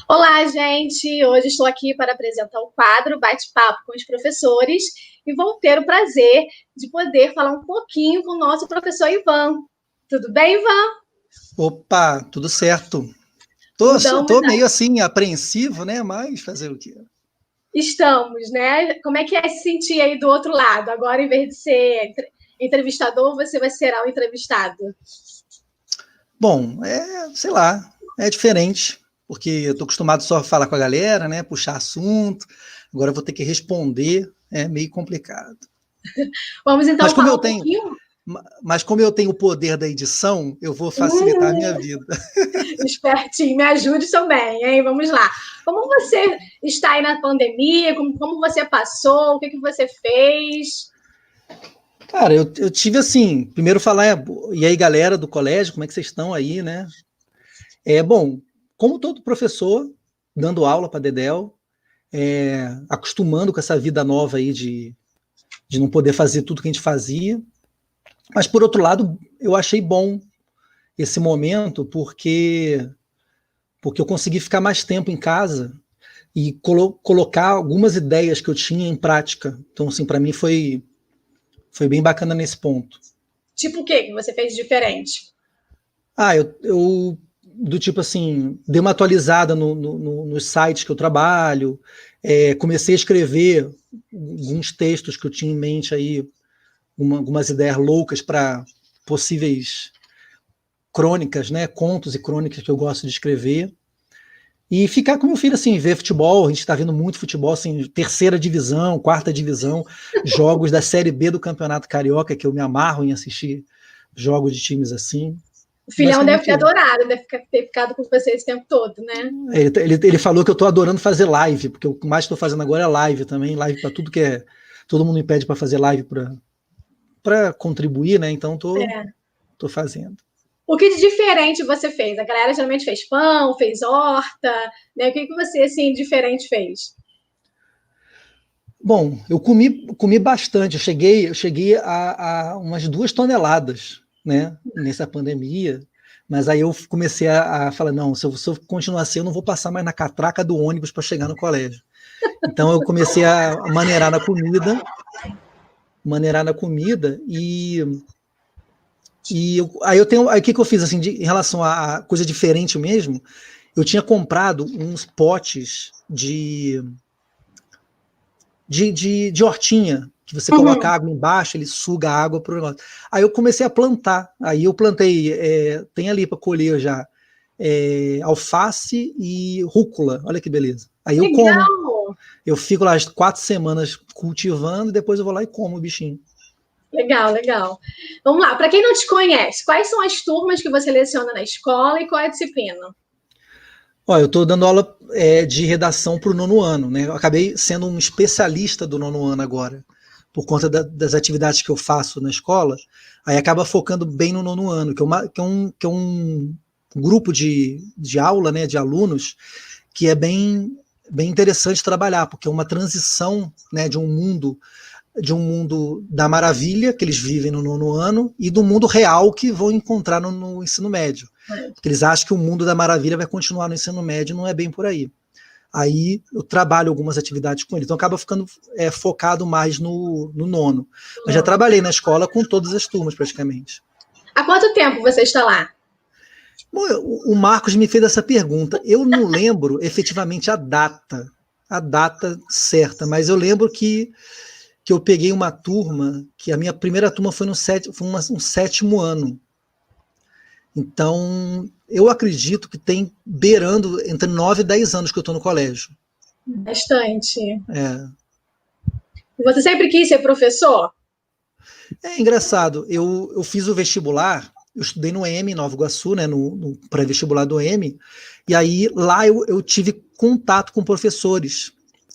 Olá, gente! Hoje estou aqui para apresentar o quadro Bate-Papo com os Professores e vou ter o prazer de poder falar um pouquinho com o nosso professor Ivan. Tudo bem, Ivan? Opa, tudo certo. Tô meio assim, apreensivo, né? Mas fazer o quê? Estamos, né? Como é que é se sentir aí do outro lado? Agora, em vez de ser entrevistador, você vai ser o entrevistado. Bom, sei lá, é diferente, porque eu tô acostumado só a falar com a galera, né? Puxar assunto. Agora eu vou ter que responder, é meio complicado. Vamos então Mas como falar eu um tenho, pouquinho. mas como eu tenho o poder da edição, eu vou facilitar a minha vida. Espertinho, me ajude também, hein? Vamos lá. Como você está aí na pandemia? Como você passou? O que você fez? Cara, eu tive assim, primeiro falar, e aí galera do colégio, como é que vocês estão aí, né? Bom, como todo professor, dando aula para Dedéu, acostumando com essa vida nova aí de não poder fazer tudo que a gente fazia. Mas, por outro lado, eu achei bom esse momento porque eu consegui ficar mais tempo em casa e colocar algumas ideias que eu tinha em prática. Então, assim, para mim foi bem bacana nesse ponto. Tipo o que você fez diferente? Eu do tipo assim, dei uma atualizada nos sites que eu trabalho, comecei a escrever alguns textos que eu tinha em mente aí, algumas ideias loucas para possíveis crônicas, né, contos e crônicas que eu gosto de escrever. E ficar com meu filho, assim, ver futebol, a gente está vendo muito futebol, assim, terceira divisão, quarta divisão, jogos da Série B do Campeonato Carioca, que eu me amarro em assistir jogos de times assim. O filhão deve Basicamente ter isso. adorado, deve ter ficado com você esse tempo todo, né? Ele falou que eu estou adorando fazer live, porque o que mais estou fazendo agora é live também, live para tudo que é. Todo mundo me pede para fazer live para contribuir, né? Então tô fazendo. O que de diferente você fez? A galera geralmente fez pão, fez horta, né? O que você, assim, diferente fez? Bom, eu comi bastante. Eu cheguei a umas 2 toneladas, né? Nessa pandemia. Mas aí eu comecei a falar, não, se eu continuar assim, eu não vou passar mais na catraca do ônibus para chegar no colégio. Então eu comecei a maneirar na comida aí o que eu fiz assim em relação a coisa diferente mesmo, eu tinha comprado uns potes de hortinha, que você coloca água embaixo, ele suga a água para o negócio. Aí eu comecei a plantar. Aí eu plantei, tem ali para colher já, alface e rúcula. Olha que beleza. Aí eu como. Legal! Eu fico lá as 4 semanas cultivando e depois eu vou lá e como o bichinho. Legal, legal. Vamos lá, para quem não te conhece, quais são as turmas que você leciona na escola e qual é a disciplina? Olha, eu estou dando aula de redação para o nono ano, né? Eu acabei sendo um especialista do nono ano agora, por conta das atividades que eu faço na escola. Aí acaba focando bem no nono ano, que é um grupo de aula, né, de alunos, que é bem interessante trabalhar, porque é uma transição, né, de um mundo da maravilha que eles vivem no nono ano e do mundo real que vão encontrar no ensino médio. Porque eles acham que o mundo da maravilha vai continuar no ensino médio, não é bem por aí. Aí eu trabalho algumas atividades com eles, então acaba ficando focado mais no nono. Mas já trabalhei na escola com todas as turmas praticamente. Há quanto tempo você está lá? Bom, o Marcos me fez essa pergunta. Eu não lembro efetivamente a data certa, mas eu lembro que eu peguei uma turma, que a minha primeira turma foi um 7º ano. Então, eu acredito que tem beirando entre 9 e 10 anos que eu estou no colégio. Bastante. É. Você sempre quis ser professor? É engraçado, eu fiz o vestibular, eu estudei no EME, em Nova Iguaçu, né, no pré-vestibular do EME, e aí lá eu tive contato com professores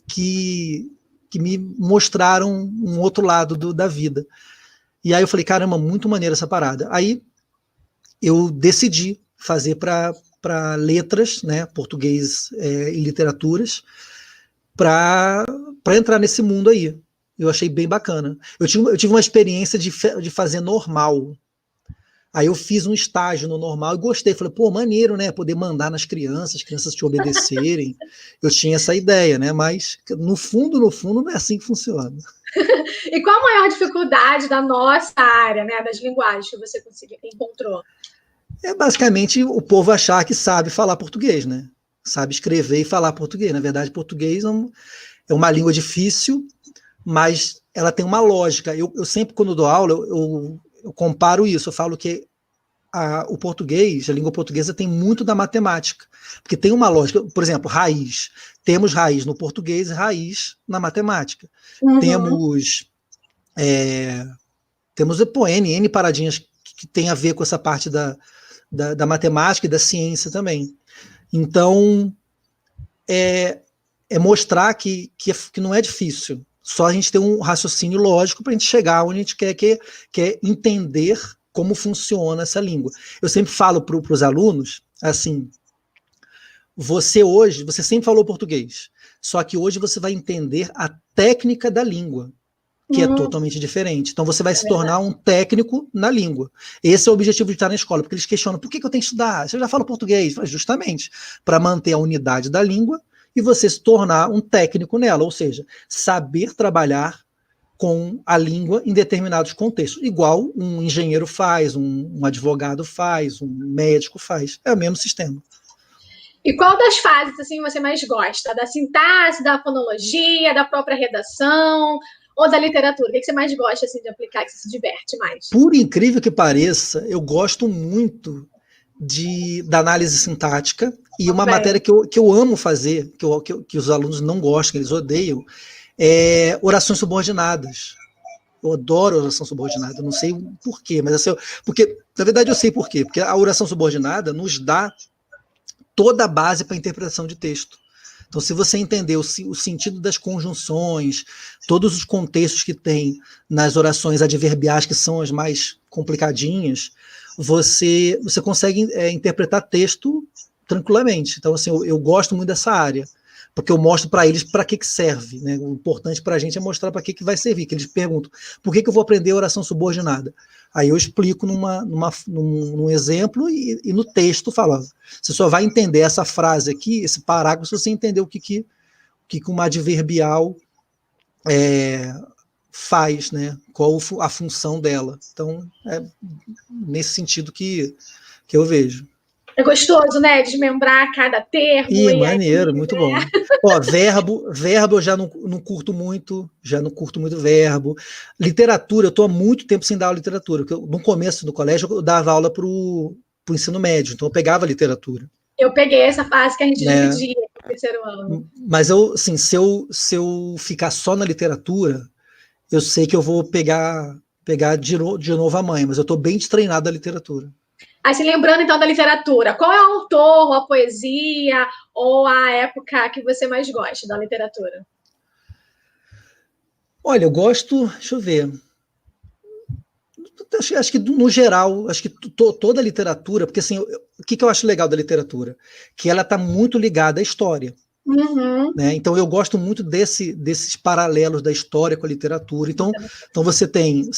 que me mostraram um outro lado da vida. E aí eu falei, caramba, muito maneira essa parada. Aí eu decidi fazer para letras, né, português e literaturas, para entrar nesse mundo aí. Eu achei bem bacana. Eu tive uma experiência de fazer normal. Aí eu fiz um estágio no normal e gostei. Falei, pô, maneiro, né? Poder mandar nas crianças, as crianças te obedecerem. Eu tinha essa ideia, né? Mas no fundo, não é assim que funciona. E qual a maior dificuldade da nossa área, né, das linguagens que você encontrou? É basicamente o povo achar que sabe falar português, né? Sabe escrever e falar português. Na verdade, português é uma língua difícil, mas ela tem uma lógica. Eu sempre, quando dou aula, eu comparo isso. Eu falo que o português, a língua portuguesa, tem muito da matemática. Porque tem uma lógica. Por exemplo, raiz. Temos raiz no português e raiz na matemática. Uhum. Temos N paradinhas que tem a ver com essa parte da matemática e da ciência também. Então, é mostrar que não é difícil. Só a gente ter um raciocínio lógico para a gente chegar onde a gente quer, que é entender como funciona essa língua. Eu sempre falo para os alunos, assim, você sempre falou português, só que hoje você vai entender a técnica da língua, que é totalmente diferente. Então você vai se tornar um técnico na língua. Esse é o objetivo de estar na escola, porque eles questionam, por que eu tenho que estudar? Você já fala português? Justamente, para manter a unidade da língua e você se tornar um técnico nela, ou seja, saber trabalhar com a língua em determinados contextos, igual um engenheiro faz, um advogado faz, um médico faz. É o mesmo sistema. E qual das fases assim você mais gosta? Da sintaxe, da fonologia, da própria redação ou da literatura? O que você mais gosta assim, de aplicar, que você se diverte mais? Por incrível que pareça, eu gosto muito da análise sintática, e uma matéria que eu amo fazer, que os alunos não gostam, que eles odeiam, é orações subordinadas. Eu adoro oração subordinada, não sei por quê, mas assim, porque, na verdade, eu sei por quê, porque a oração subordinada nos dá toda a base para a interpretação de texto. Então, se você entender o sentido das conjunções, todos os contextos que tem nas orações adverbiais, que são as mais complicadinhas, você consegue interpretar texto tranquilamente. Então, assim, eu gosto muito dessa área, porque eu mostro para eles para que serve. Né? O importante para a gente é mostrar para que vai servir, que eles perguntam, por que eu vou aprender oração subordinada? Aí eu explico num exemplo e no texto falo, você só vai entender essa frase aqui, esse parágrafo, se você entender o que uma adverbial faz, né? Qual a função dela. Então, é nesse sentido que eu vejo. É gostoso, né? Desmembrar cada termo. Maneiro, muito bom. Ó, verbo eu já não curto muito, verbo. Literatura, eu estou há muito tempo sem dar aula de literatura, porque no começo do colégio eu dava aula para o ensino médio, então eu pegava literatura. Eu peguei essa fase que a gente dividia no terceiro ano. Mas eu, assim, se eu ficar só na literatura, eu sei que eu vou pegar de novo a mãe, mas eu estou bem destreinado da literatura. Assim, lembrando então da literatura, qual é o autor, ou a poesia, ou a época que você mais gosta da literatura? Olha, eu gosto, deixa eu ver. Acho que no geral, acho que toda a literatura, porque assim, o que eu acho legal da literatura? Que ela está muito ligada à história. Uhum. Né? Então eu gosto muito desses paralelos da história com a literatura. Então você tem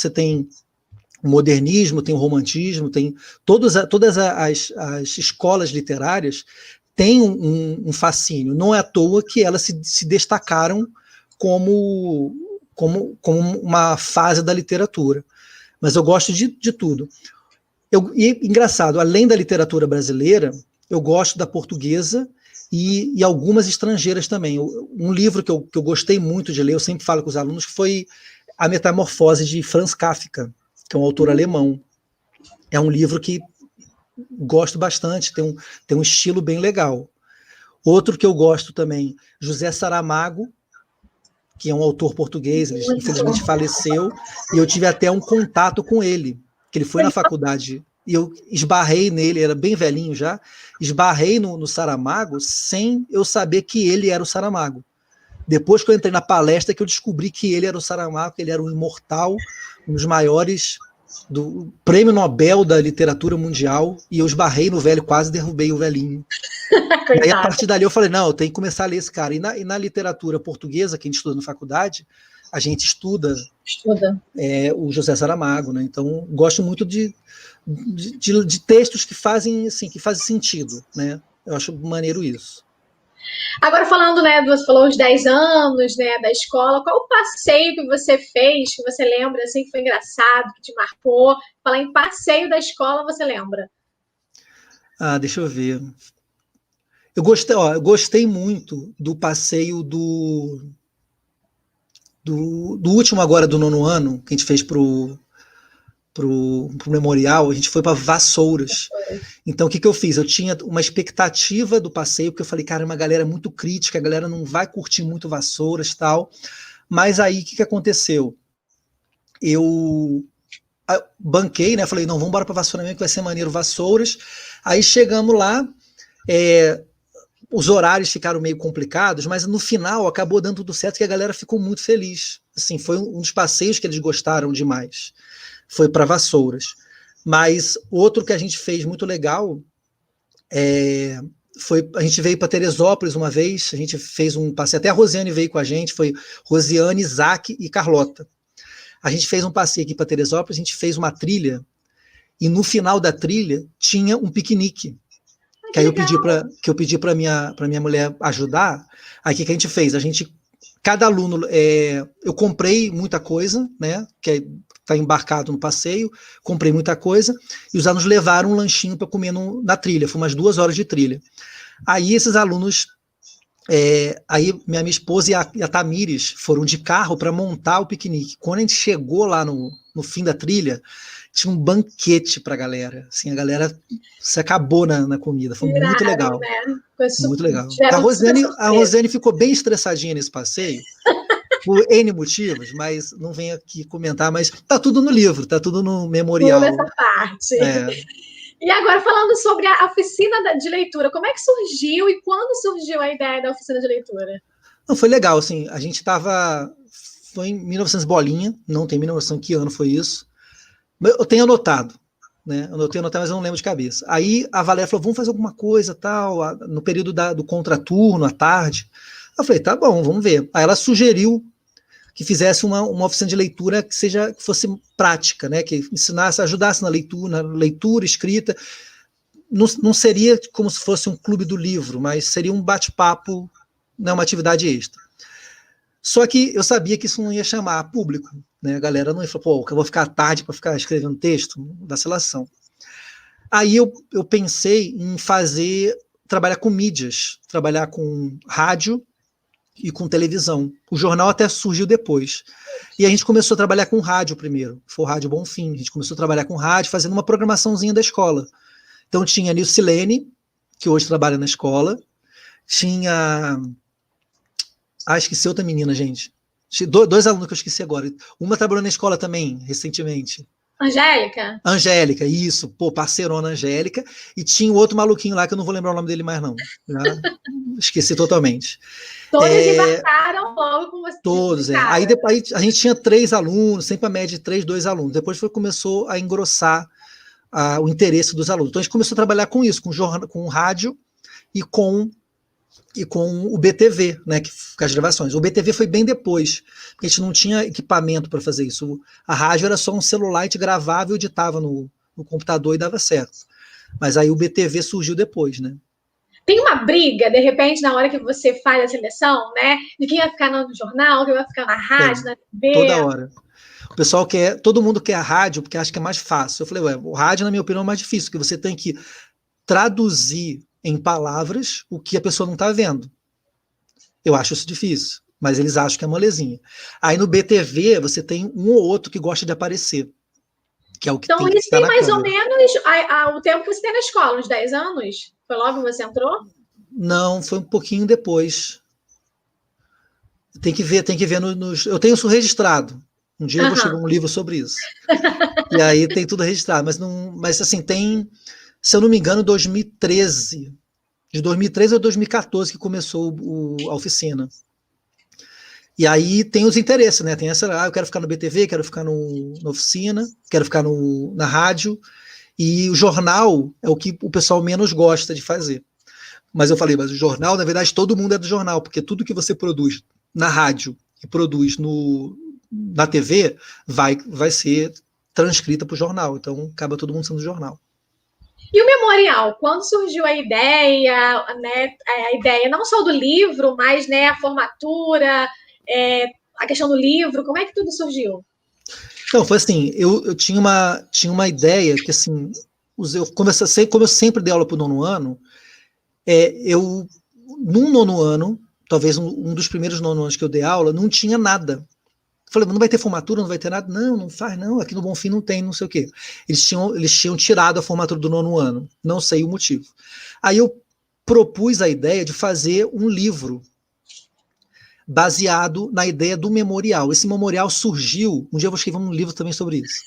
o modernismo, tem o romantismo, tem todas as escolas literárias têm um fascínio. Não é à toa que elas se destacaram como uma fase da literatura. Mas eu gosto de tudo. E engraçado, além da literatura brasileira, eu gosto da portuguesa e algumas estrangeiras também. Um livro que eu gostei muito de ler, eu sempre falo com os alunos, foi A Metamorfose, de Franz Kafka, que é um autor alemão. É um livro que gosto bastante, tem um estilo bem legal. Outro que eu gosto também, José Saramago, que é um autor português, ele infelizmente faleceu, e eu tive até um contato com ele, que ele foi na faculdade, e eu esbarrei nele, era bem velhinho já, esbarrei no Saramago sem eu saber que ele era o Saramago. Depois que eu entrei na palestra, que eu descobri que ele era o Saramago, que ele era um imortal, um dos maiores do Prêmio Nobel da Literatura Mundial, e eu esbarrei no velho, quase derrubei o velhinho. E aí, a partir dali, eu falei, não, eu tenho que começar a ler esse cara. E na literatura portuguesa, que a gente estuda na faculdade, a gente estuda Estuda. o José Saramago, né? Então, gosto muito de textos que fazem, assim, que fazem sentido, né? Eu acho maneiro isso. Agora falando, né, você falou os 10 anos, né, da escola, qual o passeio que você fez, que você lembra, assim, que foi engraçado, que te marcou? Falar em passeio da escola, você lembra? Deixa eu ver. Eu gostei muito do passeio do último agora, do 9º ano, que a gente fez pro memorial. A gente foi para Vassouras. Então, o que eu fiz? Eu tinha uma expectativa do passeio, porque eu falei, cara, uma galera muito crítica, a galera não vai curtir muito Vassouras e tal. Mas aí, o que aconteceu? Eu banquei, né? Falei, não, vamos embora para Vassoura mesmo, que vai ser maneiro Vassouras. Aí chegamos lá, os horários ficaram meio complicados, mas no final acabou dando tudo certo, que a galera ficou muito feliz. Assim, foi um dos passeios que eles gostaram demais. Foi para Vassouras. Mas outro que a gente fez muito legal foi, a gente veio para Teresópolis uma vez, a gente fez um passeio, até a Rosiane veio com a gente, foi Rosiane, Isaac e Carlota. A gente fez um passeio aqui para Teresópolis, a gente fez uma trilha, e no final da trilha tinha um piquenique. Que aí eu pedi para minha mulher ajudar. Aí o que a gente fez? Cada aluno, eu comprei muita coisa, né? Que está embarcado no passeio, comprei muita coisa, e os alunos levaram um lanchinho para comer na trilha. Foi umas 2 horas de trilha. Aí esses alunos, aí minha esposa e a Tamires foram de carro para montar o piquenique. Quando a gente chegou lá no fim da trilha, tinha um banquete para a galera. Assim, a galera se acabou na comida. Foi muito legal. Né? Muito legal. A Rosiane ficou bem estressadinha nesse passeio, por N motivos, mas não venho aqui comentar, mas tá tudo no livro, tá tudo no memorial. Toda essa parte. E agora, falando sobre a oficina de leitura, como é que surgiu e quando surgiu a ideia da oficina de leitura? Não, foi legal, assim, a gente foi em 1900 bolinha, não tenho a mínima noção que ano foi isso, mas eu tenho anotado, né? Eu tenho anotado, mas eu não lembro de cabeça. Aí a Valéria falou, vamos fazer alguma coisa, tal, no período do contraturno, à tarde. Eu falei, tá bom, vamos ver. Aí ela sugeriu que fizesse uma oficina de leitura que fosse prática, né? Que ensinasse, ajudasse na leitura, escrita. Não seria como se fosse um clube do livro, mas seria um bate-papo, né? Uma atividade extra. Só que eu sabia que isso não ia chamar público, né? A galera não ia falar, pô, eu vou ficar à tarde para ficar escrevendo texto da selação. Aí eu pensei em trabalhar com mídias, trabalhar com rádio e com televisão. O jornal até surgiu depois. E a gente começou a trabalhar com rádio primeiro. Foi o Rádio Bonfim. A gente começou a trabalhar com rádio, fazendo uma programaçãozinha da escola. Então tinha a Nilcilene, que hoje trabalha na escola. Tinha... esqueci outra menina, gente. 2 alunos que eu esqueci agora. Uma trabalhou na escola também, recentemente. Angélica, isso. Pô, parceirona Angélica. E tinha o outro maluquinho lá, que eu não vou lembrar o nome dele mais, não. Já esqueci totalmente. Todos embarcaram logo com você. Todos, Aí depois a gente tinha 3 alunos, sempre a média de 3, 2 alunos. Depois começou a engrossar o interesse dos alunos. Então a gente começou a trabalhar com isso, com rádio e com o BTV, né, com as gravações. O BTV foi bem depois, porque a gente não tinha equipamento para fazer isso. A rádio era só um celular, a gente gravava e editava no computador e dava certo. Mas aí o BTV surgiu depois, né? Tem uma briga, de repente, na hora que você faz a seleção, né? De quem vai ficar no jornal, quem vai ficar na rádio, na TV. Toda hora. O pessoal todo mundo quer a rádio, porque acha que é mais fácil. Eu falei, o rádio, na minha opinião, é mais difícil, porque você tem que traduzir em palavras o que a pessoa não está vendo. Eu acho isso difícil, mas eles acham que é molezinha. Aí no BTV, você tem um ou outro que gosta de aparecer, que é o que então, tem que estar na câmera. Então, isso tem mais ou menos o tempo que você tem na escola, uns 10 anos? Foi logo que você entrou? Não, foi um pouquinho depois. Tem que ver eu tenho isso registrado. Um dia eu vou escrever um livro sobre isso. E aí tem tudo registrado, mas assim, tem, se eu não me engano, 2013. De 2013 a 2014 que começou a oficina. E aí tem os interesses, né? Tem essa, eu quero ficar no BTV, quero ficar na oficina, quero ficar na rádio, e o jornal é o que o pessoal menos gosta de fazer. Mas eu falei, mas o jornal, na verdade, todo mundo é do jornal, porque tudo que você produz na rádio e produz no na TV, vai ser transcrita para o jornal. Então, acaba todo mundo sendo jornal. E o memorial? Quando surgiu a ideia, né? A ideia não só do livro, mas, né, a formatura, a questão do livro, como é que tudo surgiu? Então, foi assim, eu tinha uma ideia que, assim, como eu sempre dei aula para o nono ano, num nono ano, talvez um dos primeiros nono anos que eu dei aula, não tinha nada. Falei, não vai ter formatura, não vai ter nada? Não faz, não, aqui no Bonfim não tem, não sei o quê. Eles tinham tirado a formatura do nono ano, não sei o motivo. Aí eu propus a ideia de fazer um livro baseado na ideia do memorial. Esse memorial surgiu, um dia eu vou escrever um livro também sobre isso,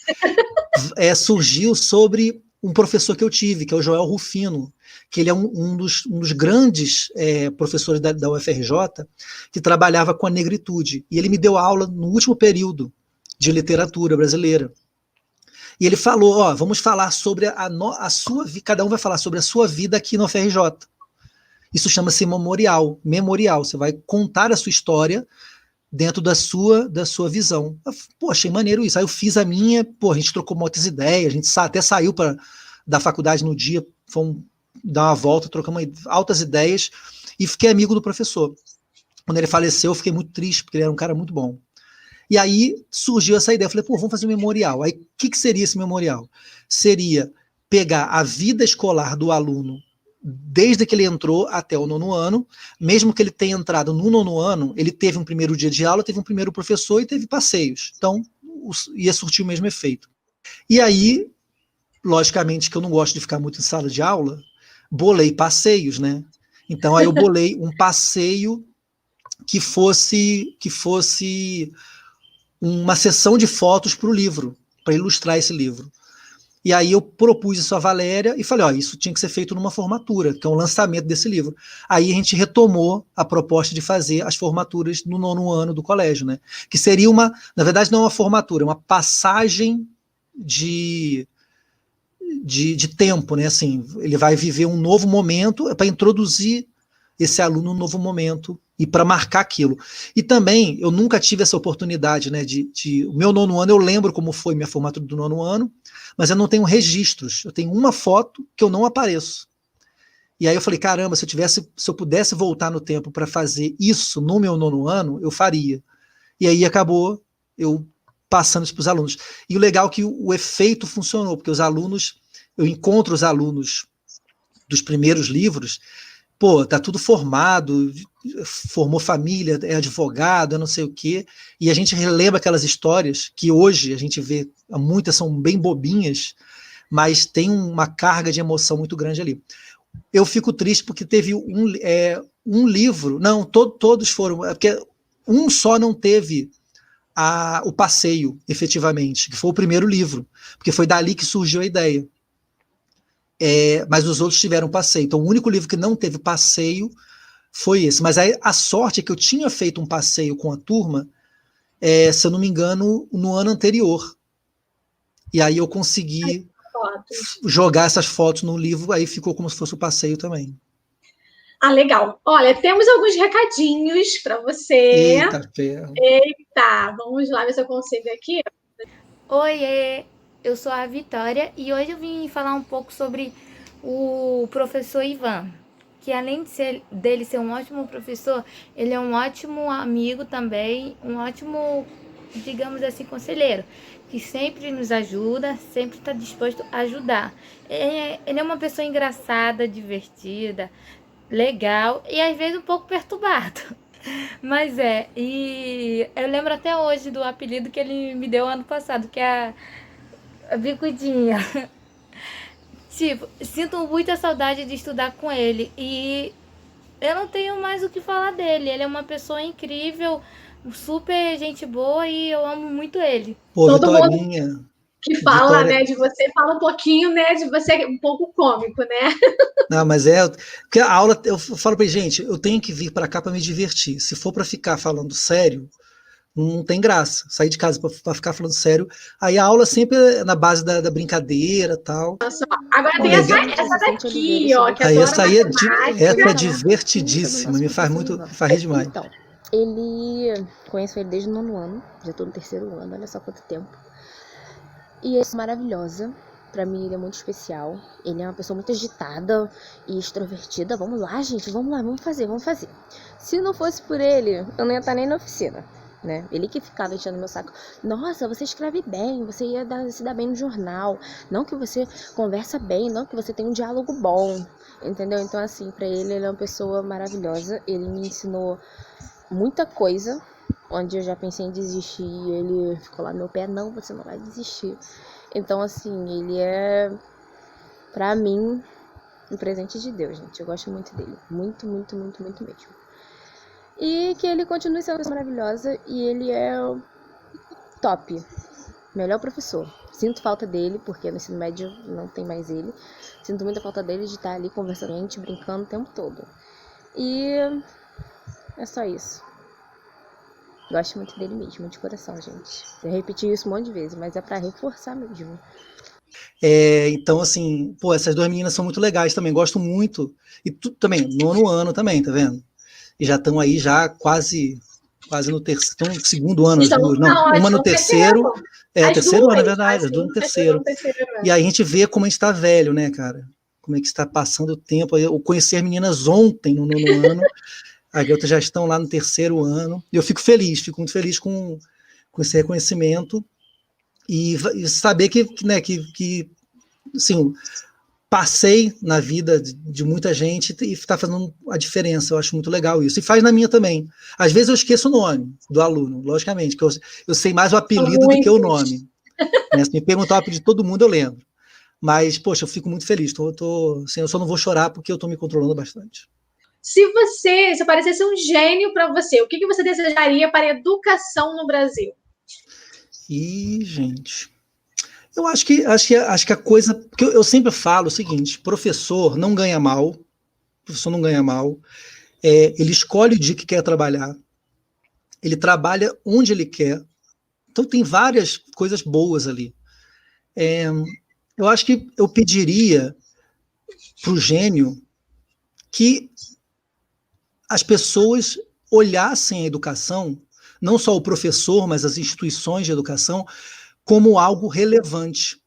surgiu sobre um professor que eu tive, que é o Joel Rufino, que ele é um dos grandes professores da UFRJ, que trabalhava com a negritude. E ele me deu aula no último período de literatura brasileira. E ele falou, vamos falar sobre a sua vida, cada um vai falar sobre a sua vida aqui na UFRJ. Isso chama-se memorial. Você vai contar a sua história dentro da sua visão. Pô, achei maneiro isso. Aí eu fiz a minha, a gente trocou muitas ideias, a gente até saiu da faculdade no dia, fomos dar uma volta, trocamos altas ideias e fiquei amigo do professor. Quando ele faleceu, eu fiquei muito triste, porque ele era um cara muito bom. E aí surgiu essa ideia, eu falei, vamos fazer um memorial. Aí o que seria esse memorial? Seria pegar a vida escolar do aluno desde que ele entrou até o nono ano, mesmo que ele tenha entrado no nono ano, ele teve um primeiro dia de aula, teve um primeiro professor e teve passeios. Então, ia surtir o mesmo efeito. E aí, logicamente que eu não gosto de ficar muito em sala de aula, bolei passeios, né? Então, aí eu bolei um passeio que fosse uma sessão de fotos para o livro, para ilustrar esse livro. E aí eu propus isso a Valéria e falei, isso tinha que ser feito numa formatura, que é um lançamento desse livro. Aí a gente retomou a proposta de fazer as formaturas no nono ano do colégio, né? Que seria na verdade não uma formatura, uma passagem de tempo, né? Assim, ele vai viver um novo momento para introduzir esse aluno num novo momento e para marcar aquilo. E também, eu nunca tive essa oportunidade, né, o meu nono ano, eu lembro como foi minha formatura do nono ano, mas eu não tenho registros, eu tenho uma foto que eu não apareço. E aí eu falei, caramba, se eu pudesse voltar no tempo para fazer isso no meu nono ano, eu faria. E aí acabou eu passando isso para os alunos. E o legal é que o efeito funcionou, porque eu encontro os alunos dos primeiros livros, tá tudo formado, formou família, é advogado, é não sei o quê, e a gente relembra aquelas histórias que hoje a gente vê, muitas são bem bobinhas, mas tem uma carga de emoção muito grande ali. Eu fico triste porque teve um livro, não, todos foram, porque um só não teve o passeio, efetivamente, que foi o primeiro livro, porque foi dali que surgiu a ideia. Mas os outros tiveram passeio. Então, o único livro que não teve passeio foi esse. Mas a sorte é que eu tinha feito um passeio com a turma, se eu não me engano, no ano anterior. E aí eu consegui jogar essas fotos no livro, aí ficou como se fosse o passeio também. Ah, legal. Olha, temos alguns recadinhos para você. Eita, ferro. Eita, vamos lá ver se eu consigo aqui. Oiê, eu sou a Vitória e hoje eu vim falar um pouco sobre o professor Ivan, que além dele ser um ótimo professor, ele é um ótimo amigo também, um ótimo, digamos assim, conselheiro, que sempre nos ajuda, sempre está disposto a ajudar. Ele é uma pessoa engraçada, divertida, legal e às vezes um pouco perturbado. Mas e eu lembro até hoje do apelido que ele me deu ano passado, que é a Bicudinha. Tipo, sinto muita saudade de estudar com ele e eu não tenho mais o que falar dele. Ele é uma pessoa incrível, super gente boa e eu amo muito ele. Pô, Todo Vitorinha, mundo que fala, Vitória, né, de você, fala um pouquinho, né, de você um pouco cômico, né? Não, mas porque a aula, eu falo pra gente, eu tenho que vir para cá para me divertir. Se for para ficar falando sério, não tem graça. Sair de casa para ficar falando sério. Aí a aula sempre é na base da brincadeira e tal. Agora tem essa daqui, ó, que aí adora essa aí matemática. essa é divertidíssima, me faz rir demais. Então, Conheço ele desde o 9º ano, já tô no 3º ano, olha só quanto tempo. E é maravilhosa. Pra mim, ele é muito especial. Ele é uma pessoa muito agitada e extrovertida. Vamos lá, gente, vamos lá, vamos fazer. Se não fosse por ele, eu não ia estar nem na oficina, né? Ele que ficava enchendo meu saco. Nossa, você escreve bem, você ia se dar bem no jornal. Não que você conversa bem, não que você tem um diálogo bom, entendeu? Então, assim, pra ele é uma pessoa maravilhosa. Ele me ensinou muita coisa, onde eu já pensei em desistir, e ele ficou lá no meu pé, não, você não vai desistir. Então, assim, ele é, pra mim, um presente de Deus, gente. Eu gosto muito dele. Muito, muito, muito, muito mesmo. E que ele continue sendo uma pessoa maravilhosa, e ele é top. Melhor professor. Sinto falta dele, porque no ensino médio não tem mais ele. Sinto muita falta dele de estar ali conversando com a gente, brincando o tempo todo. E é só isso. Gosto muito dele mesmo, de coração, gente. Eu repeti isso um monte de vezes, mas é pra reforçar mesmo. Então, assim, pô, essas duas meninas são muito legais também, gosto muito. E tu também, 9º ano também, tá vendo? E já estão aí já quase no terceiro, no segundo ano, as duas. Não, uma no terceiro. Terceiro ano, é verdade, as duas no terceiro. E aí a gente vê como a gente tá velho, né, cara? Como é que está passando o tempo. Eu conheci as meninas ontem, no 9º ano. As garotas já estão lá no 3º ano. E eu fico muito feliz com esse reconhecimento. E saber que assim, passei na vida de muita gente e está fazendo a diferença. Eu acho muito legal isso. E faz na minha também. Às vezes eu esqueço o nome do aluno, logicamente, que eu sei mais o apelido do que o nome. Né? Se me perguntar o apelido de todo mundo, eu lembro. Mas, poxa, eu fico muito feliz. Assim, eu só não vou chorar porque eu estou me controlando bastante. Se parecesse um gênio para você, o que você desejaria para a educação no Brasil? Gente, eu acho que a coisa que eu sempre falo é o seguinte: professor não ganha mal, ele escolhe o dia que quer trabalhar, ele trabalha onde ele quer, então tem várias coisas boas ali. Eu acho que eu pediria para o gênio que as pessoas olhassem a educação, não só o professor, mas as instituições de educação, como algo relevante.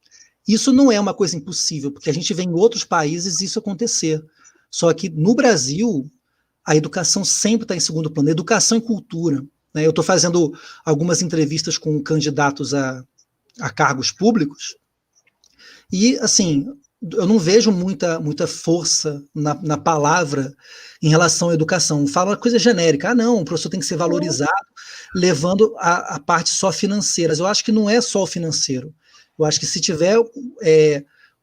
Isso não é uma coisa impossível, porque a gente vê em outros países isso acontecer. Só que no Brasil, a educação sempre está em segundo plano, educação e cultura. Né? Eu estou fazendo algumas entrevistas com candidatos a cargos públicos, e, assim, eu não vejo muita força na palavra em relação à educação. Fala coisa genérica. Não, o professor tem que ser valorizado, levando a parte só financeira. Eu acho que não é só o financeiro. Eu acho que se tiver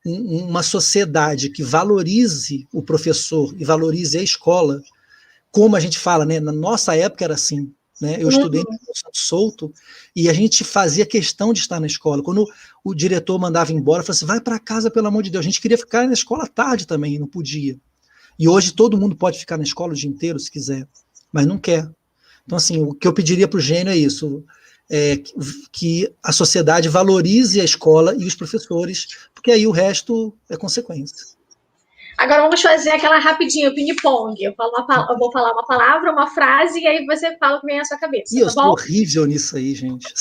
uma sociedade que valorize o professor e valorize a escola, como a gente fala, né? Na nossa época era assim. Né? Eu estudei no Santo Souto e a gente fazia questão de estar na escola. Quando o diretor mandava embora, falava assim: vai para casa, pelo amor de Deus. A gente queria ficar na escola à tarde também, não podia. E hoje todo mundo pode ficar na escola o dia inteiro, se quiser, mas não quer. Então, assim, o que eu pediria para o gênio é isso: que a sociedade valorize a escola e os professores, porque aí o resto é consequência. Agora vamos fazer aquela rapidinho, ping-pong. Eu vou falar uma palavra, uma frase, e aí você fala o que vem à sua cabeça. E eu sou horrível nisso aí, gente.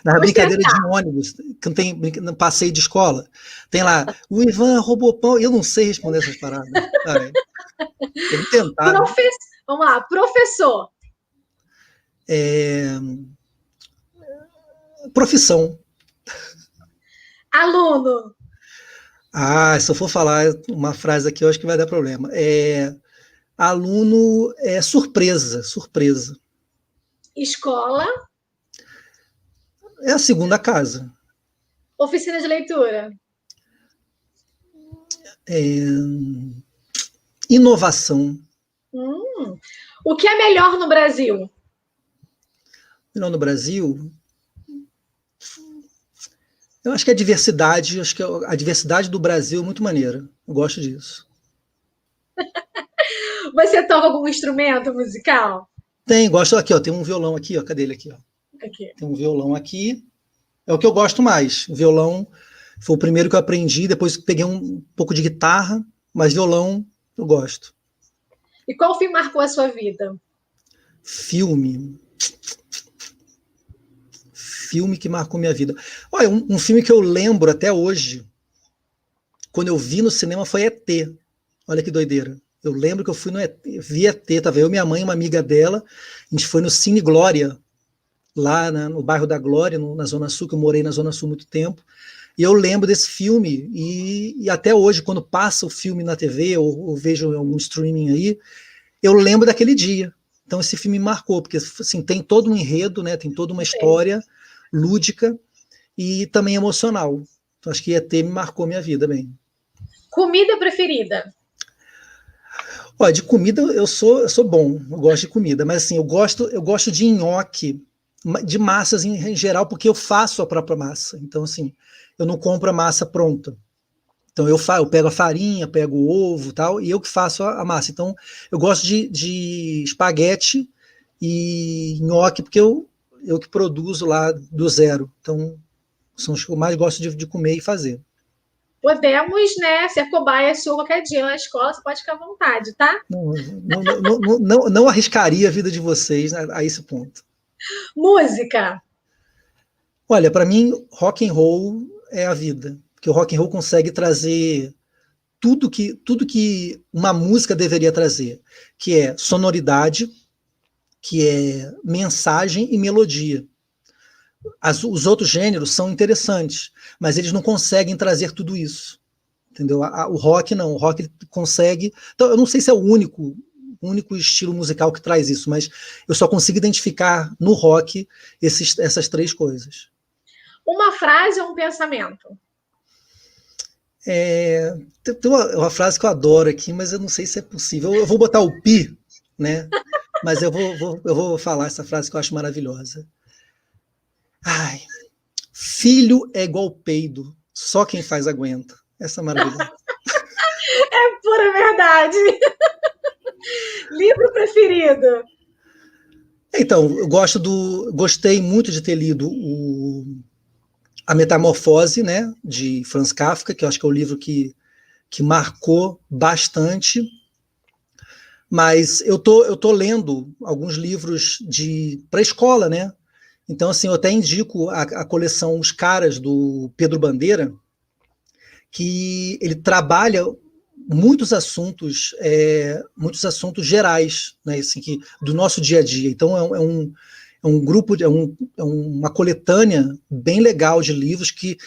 Na brincadeira de ônibus, que não tem no passeio de escola, tem lá, o Ivan roubou pão. Eu não sei responder essas paradas. Eu vou tentar. Vamos lá, professor. Profissão. Aluno. Se eu for falar uma frase aqui, eu acho que vai dar problema. Aluno é surpresa. Escola. É a segunda casa. Oficina de leitura. Inovação. O que é melhor no Brasil? Melhor no Brasil? Eu acho que a diversidade, a diversidade do Brasil é muito maneira. Eu gosto disso. Você toca algum instrumento musical? Gosto. Aqui, ó, tem um violão aqui, ó. Cadê ele aqui, ó? Aqui. Tem um violão aqui. É o que eu gosto mais. O violão foi o primeiro que eu aprendi, depois peguei um pouco de guitarra, mas violão eu gosto. E qual filme marcou a sua vida? Filme. Filme que marcou minha vida. Olha, um filme que eu lembro até hoje, quando eu vi no cinema, foi E.T. Olha que doideira. Eu lembro que eu fui no E.T., vi E.T., tava eu, minha mãe e uma amiga dela, a gente foi no Cine Glória, lá no bairro da Glória, na Zona Sul, que eu morei na Zona Sul há muito tempo, e eu lembro desse filme, e até hoje, quando passa o filme na TV, ou vejo algum streaming aí, eu lembro daquele dia. Então esse filme me marcou, porque assim, tem todo um enredo, né, tem toda uma história lúdica e também emocional. Então acho que E.T. me marcou minha vida bem. Comida preferida? Olha, de comida eu sou bom, eu gosto de comida, mas assim, eu gosto de nhoque, de massas em geral, porque eu faço a própria massa. Então, assim, eu não compro a massa pronta. Então, eu pego a farinha, pego o ovo e tal, e eu que faço a massa. Então, eu gosto de espaguete e nhoque, porque eu que produzo lá do zero. Então, são os que eu mais gosto de comer e fazer. Podemos, né, ser cobaia sua qualquer dia na escola, você pode ficar à vontade, tá? Não arriscaria a vida de vocês a esse ponto. Música. Olha, para mim, rock and roll é a vida, porque o rock and roll consegue trazer tudo que uma música deveria trazer, que é sonoridade, que é mensagem e melodia. Os outros gêneros são interessantes, mas eles não conseguem trazer tudo isso, entendeu? O rock não, o rock consegue. Então, eu não sei se é o único estilo musical que traz isso, mas eu só consigo identificar no rock essas três coisas. Uma frase ou um pensamento? Tem uma frase que eu adoro aqui, mas eu não sei se é possível. Eu vou botar o pi, né? Mas eu vou falar essa frase que eu acho maravilhosa. Ai, filho é igual peido, só quem faz aguenta. Essa é maravilhosa. É pura verdade. Livro preferido? Então, gostei muito de ter lido A Metamorfose, né, de Franz Kafka, que eu acho que é o livro que marcou bastante. Mas eu tô lendo alguns livros para a escola, né? Então, assim, eu até indico a coleção Os Caras, do Pedro Bandeira, que ele trabalha muitos assuntos gerais, né, assim, do nosso dia a dia. Então, é um grupo, uma coletânea bem legal de livros que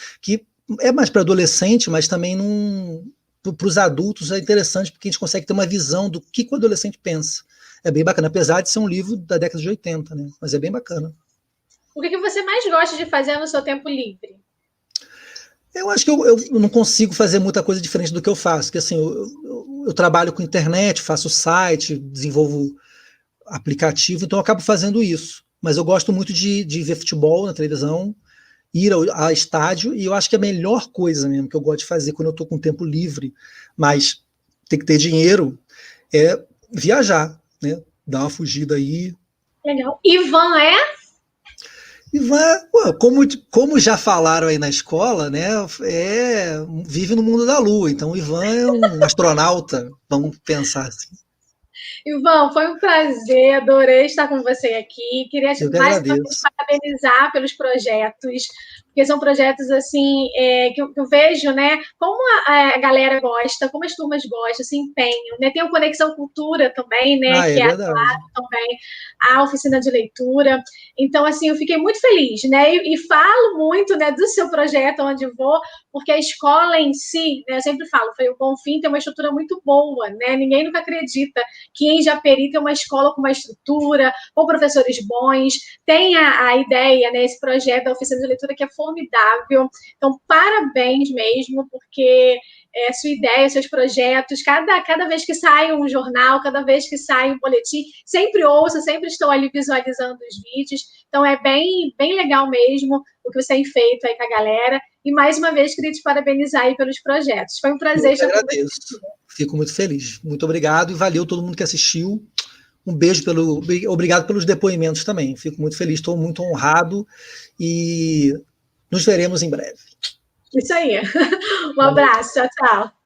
é mais para adolescente, mas também para os adultos é interessante, porque a gente consegue ter uma visão do que o adolescente pensa. É bem bacana, apesar de ser um livro da década de 80, né? Mas é bem bacana. O que você mais gosta de fazer no seu tempo livre? Eu acho que eu não consigo fazer muita coisa diferente do que eu faço, porque assim, eu trabalho com internet, faço site, desenvolvo aplicativo, então eu acabo fazendo isso. Mas eu gosto muito de ver futebol na televisão, ir ao estádio, e eu acho que a melhor coisa mesmo que eu gosto de fazer quando eu estou com tempo livre, mas tem que ter dinheiro, é viajar, né? Dar uma fugida aí. Legal. Ivan é? Ivan, como já falaram aí na escola, né? Vive no mundo da Lua, então o Ivan é um astronauta, vamos pensar assim. Ivan, foi um prazer, adorei estar com você aqui. Queria mais uma vez parabenizar pelos projetos, porque são projetos assim que eu vejo, né? Como a galera gosta, como as turmas gostam, se empenham, né? Tem o Conexão Cultura também, né? Que é claro, também a oficina de leitura. Então, assim, eu fiquei muito feliz, né? E falo muito, né, do seu projeto onde vou, porque a escola em si, né, eu sempre falo, foi o Bonfim tem uma estrutura muito boa, né? Ninguém nunca acredita que em Japeri tem uma escola com uma estrutura, com professores bons, tem a ideia, né, esse projeto da oficina de leitura que é formidável. Então, parabéns mesmo, porque sua ideia, seus projetos, cada vez que sai um jornal, cada vez que sai um boletim, sempre ouço, sempre estou ali visualizando os vídeos. Então, é bem, bem legal mesmo o que você tem feito aí com a galera. E, mais uma vez, queria te parabenizar aí pelos projetos. Foi um prazer estar com você. Fico muito feliz. Muito obrigado e valeu todo mundo que assistiu. Um beijo, obrigado pelos depoimentos também. Fico muito feliz, estou muito honrado e nos veremos em breve. Isso aí. Um abraço. Tchau, tchau.